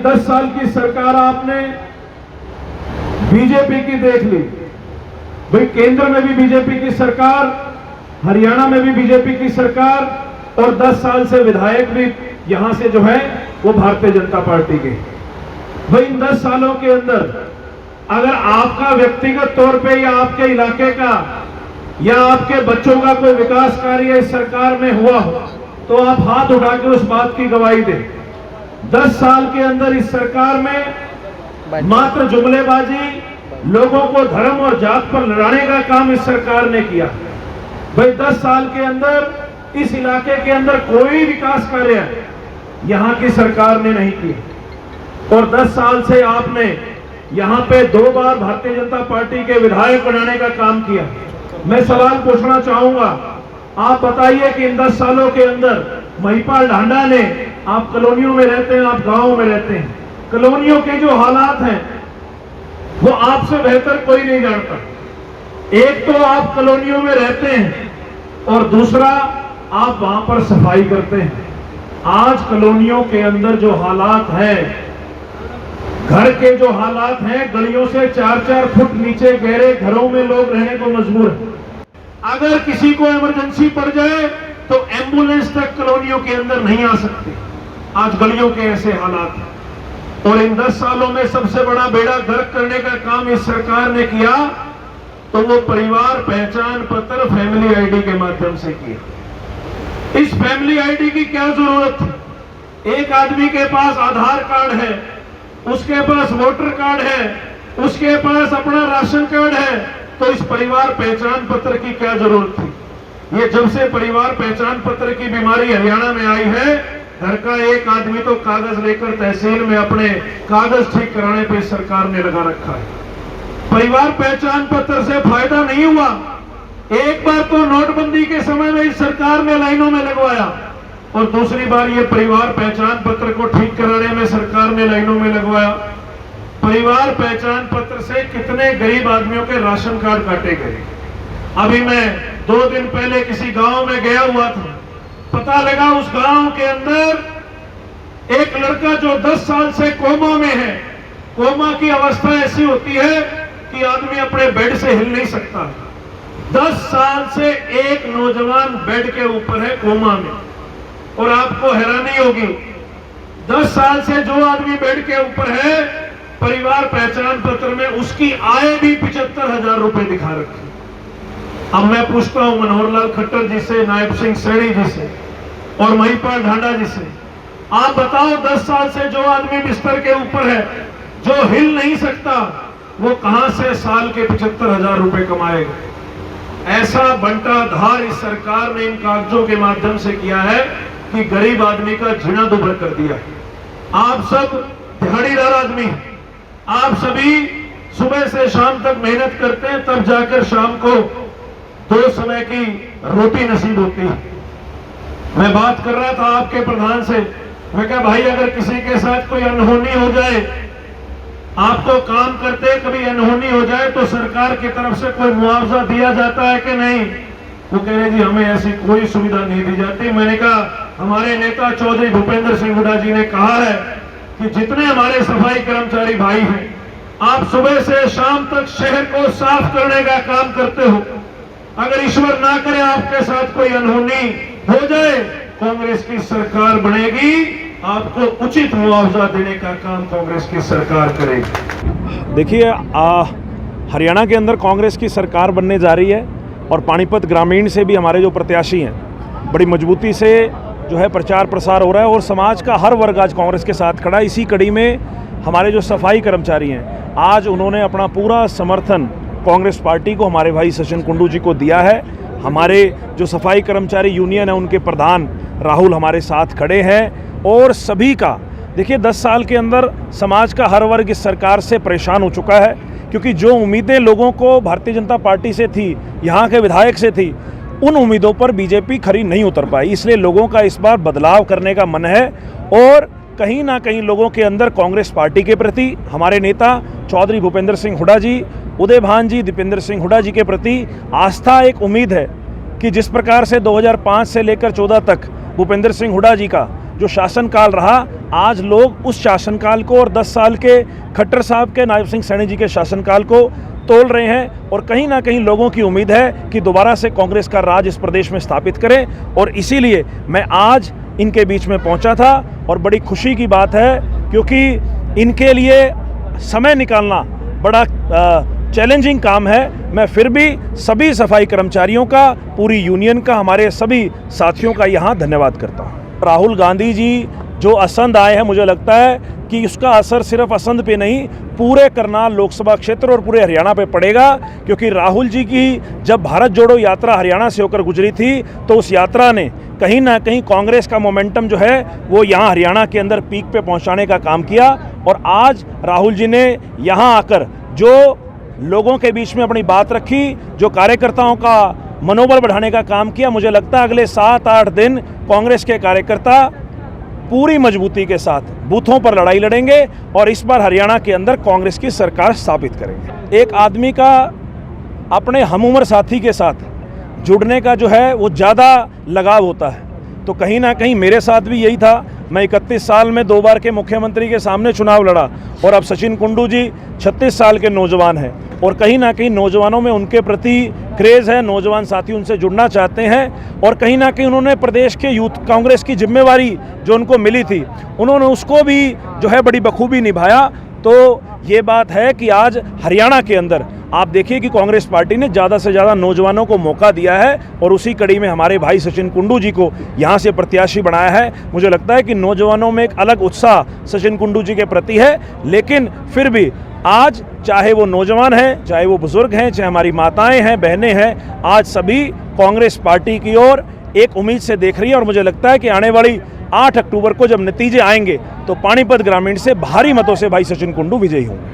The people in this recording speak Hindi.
10 साल की सरकार आपने बीजेपी की देख ली। भाई केंद्र में भी बीजेपी की सरकार, हरियाणा में भी बीजेपी की सरकार और 10 साल से विधायक भी यहां से जो है वो भारतीय जनता पार्टी के। भाई इन 10 सालों के अंदर अगर आपका व्यक्तिगत तौर पे या आपके इलाके का या आपके बच्चों का कोई विकास कार्य इस सरकार में हुआ हो तो आप हाथ उठा के उस बात की गवाही दें। 10 साल के अंदर इस सरकार में मात्र जुमलेबाजी, लोगों को धर्म और जात पर लड़ाने का काम इस सरकार ने किया। भाई 10 साल के अंदर इस इलाके के अंदर कोई विकास कार्य यहां की सरकार ने नहीं किया और 10 साल से आपने यहां पे 2 बार भारतीय जनता पार्टी के विधायक बनाने का काम किया। मैं सवाल पूछना चाहूंगा, आप बताइए कि इन 10 सालों के अंदर महिपाल ढांडा ने, आप कॉलोनियों में रहते हैं, आप गांवों में रहते हैं, कॉलोनियों के जो हालात हैं वो आपसे बेहतर कोई नहीं जानता। एक तो आप कॉलोनियों में रहते हैं और दूसरा आप वहां पर सफाई करते हैं। आज कॉलोनियों के अंदर जो हालात हैं, घर के जो हालात हैं, गलियों से 4-4 फुट नीचे गहरे घरों में लोग रहने को मजबूर हैं। अगर किसी को इमरजेंसी पड़ जाए तो एम्बुलेंस तक कॉलोनियों के अंदर नहीं आ सकती। आज गलियों के ऐसे हालात हैं और इन 10 सालों में सबसे बड़ा बेड़ा गर्क करने का काम इस सरकार ने किया तो वो परिवार पहचान पत्र फैमिली आईडी के माध्यम से किया। इस फैमिली आईडी की क्या जरूरत है? एक आदमी के पास आधार कार्ड है, उसके पास वोटर कार्ड है, उसके पास अपना राशन कार्ड है, तो इस परिवार पहचान पत्र की क्या जरूरत थी? ये जब से परिवार पहचान पत्र की बीमारी हरियाणा में आई है, घर का एक आदमी तो कागज लेकर तहसील में अपने कागज ठीक कराने पे सरकार ने लगा रखा है। परिवार पहचान पत्र से फायदा नहीं हुआ। एक बार तो नोटबंदी के समय में इस सरकार ने लाइनों में लगवाया और दूसरी बार ये परिवार पहचान पत्र को ठीक कराने में सरकार ने लाइनों में लगवाया। परिवार पहचान पत्र से कितने गरीब आदमियों के राशन कार्ड काटे गए। अभी मैं 2 दिन पहले किसी गांव में गया हुआ था, पता लगा उस गांव के अंदर एक लड़का जो 10 साल से कोमा में है। कोमा की अवस्था ऐसी होती है कि आदमी अपने बेड से हिल नहीं सकता। 10 साल से एक नौजवान बेड के ऊपर है कोमा में और आपको हैरानी होगी 10 साल से जो आदमी बेड के ऊपर है, परिवार पहचान पत्र में उसकी आय भी 75,000 रुपए दिखा रखी। अब मैं पूछता हूं मनोहर लाल खट्टर जी से, नायब सिंह सैनी जी से और महिपाल ढांडा जी से, आप बताओ 10 साल से जो आदमी बिस्तर के ऊपर है, जो हिल नहीं सकता, वो कहां से साल के 75,000 रुपए कमाएगा? ऐसा बंटा धार इस सरकार ने इन कागजों के माध्यम से किया है कि गरीब आदमी का जीना दुभर कर दिया। आप सब दिहाड़ीदार आदमी हैं, आप सभी सुबह से शाम तक मेहनत करते हैं, तब जाकर शाम को 2 समय की रोटी नसीब होती है। मैं बात कर रहा था आपके प्रधान से, मैं कहा भाई अगर किसी के साथ कोई अनहोनी हो जाए, आपको काम करते कभी अनहोनी हो जाए तो सरकार की तरफ से कोई मुआवजा दिया जाता है कि नहीं? वो कह रहे जी हमें ऐसी कोई सुविधा नहीं दी जाती। मैंने कहा हमारे नेता चौधरी भूपेंद्र सिंह हुड्डा जी ने कहा है कि जितने हमारे सफाई कर्मचारी भाई हैं, आप सुबह से शाम तक शहर को साफ करने का काम करते हो। अगर ईश्वर ना करे आपके साथ कोई अनहोनी हो जाए, कांग्रेस की सरकार बनेगी, आपको उचित मुआवजा देने का काम कांग्रेस की सरकार करेगी। देखिए, हरियाणा के अंदर कांग्रेस की सरकार बनने जा रही है और पानीपत ग्रामीण से भी हमारे जो प्रत्याशी हैं बड़ी मजबूती से जो है प्रचार प्रसार हो रहा है और समाज का हर वर्ग आज कांग्रेस के साथ खड़ा है। इसी कड़ी में हमारे जो सफाई कर्मचारी हैं, आज उन्होंने अपना पूरा समर्थन कांग्रेस पार्टी को, हमारे भाई सचिन कुंडू जी को दिया है। हमारे जो सफाई कर्मचारी यूनियन है, उनके प्रधान राहुल हमारे साथ खड़े हैं और सभी का, देखिए 10 साल के अंदर समाज का हर वर्ग इस सरकार से परेशान हो चुका है, क्योंकि जो उम्मीदें लोगों को भारतीय जनता पार्टी से थी, यहाँ के विधायक से थी, उन उम्मीदों पर बीजेपी खरी नहीं उतर पाई। इसलिए लोगों का इस बार बदलाव करने का मन है और कहीं ना कहीं लोगों के अंदर कांग्रेस पार्टी के प्रति हमारे नेता चौधरी भूपेंद्र सिंह हुड्डा जी, उदय भान जी, दीपेंद्र सिंह हुड्डा जी के प्रति आस्था, एक उम्मीद है कि जिस प्रकार से 2005 से लेकर 14 तक भूपेंद्र सिंह हुड्डा जी का जो शासनकाल रहा, आज लोग उस शासनकाल को और 10 साल के खट्टर साहब के, नायब सिंह सैनी जी के शासनकाल को तोल रहे हैं। और कहीं ना कहीं लोगों की उम्मीद है कि दोबारा से कांग्रेस का राज इस प्रदेश में स्थापित करें, और इसीलिए मैं आज इनके बीच में पहुंचा था। और बड़ी खुशी की बात है, क्योंकि इनके लिए समय निकालना बड़ा चैलेंजिंग काम है। मैं फिर भी सभी सफाई कर्मचारियों का, पूरी यूनियन का, हमारे सभी साथियों का यहाँ धन्यवाद करता हूँ। राहुल गांधी जी जो असंध आए हैं, मुझे लगता है कि उसका असर सिर्फ असंध पे नहीं, पूरे करनाल लोकसभा क्षेत्र और पूरे हरियाणा पे पड़ेगा। क्योंकि राहुल जी की जब भारत जोड़ो यात्रा हरियाणा से होकर गुजरी थी, तो उस यात्रा ने कहीं ना कहीं कांग्रेस का मोमेंटम जो है वो यहाँ हरियाणा के अंदर पीक पे पहुँचाने का काम किया। और आज राहुल जी ने यहाँ आकर जो लोगों के बीच में अपनी बात रखी, जो कार्यकर्ताओं का मनोबल बढ़ाने का काम किया, मुझे लगता है अगले 7-8 दिन कांग्रेस के कार्यकर्ता पूरी मजबूती के साथ बूथों पर लड़ाई लड़ेंगे और इस बार हरियाणा के अंदर कांग्रेस की सरकार स्थापित करेंगे। एक आदमी का अपने हमउम्र साथी के साथ जुड़ने का जो है वो ज़्यादा लगाव होता है, तो कहीं ना कहीं मेरे साथ भी यही था। मैं 31 साल में 2 बार के मुख्यमंत्री के सामने चुनाव लड़ा, और अब सचिन कुंडू जी 36 साल के नौजवान हैं, और कहीं ना कहीं नौजवानों में उनके प्रति क्रेज़ है, नौजवान साथी उनसे जुड़ना चाहते हैं। और कहीं ना कहीं उन्होंने प्रदेश के यूथ कांग्रेस की जिम्मेवारी जो उनको मिली थी, उन्होंने उसको भी जो है बड़ी बखूबी निभाया। तो ये बात है कि आज हरियाणा के अंदर आप देखिए कि कांग्रेस पार्टी ने ज़्यादा से ज़्यादा नौजवानों को मौका दिया है, और उसी कड़ी में हमारे भाई सचिन कुंडू जी को यहाँ से प्रत्याशी बनाया है। मुझे लगता है कि नौजवानों में एक अलग उत्साह सचिन कुंडू जी के प्रति है, लेकिन फिर भी आज चाहे वो नौजवान हैं, चाहे वो बुजुर्ग हैं, चाहे हमारी माताएं हैं, बहनें हैं, आज सभी कांग्रेस पार्टी की ओर एक उम्मीद से देख रही है। और मुझे लगता है कि आने वाली 8 अक्टूबर को जब नतीजे आएंगे, तो पानीपत ग्रामीण से भारी मतों से भाई सचिन कुंडू विजयी होंगे।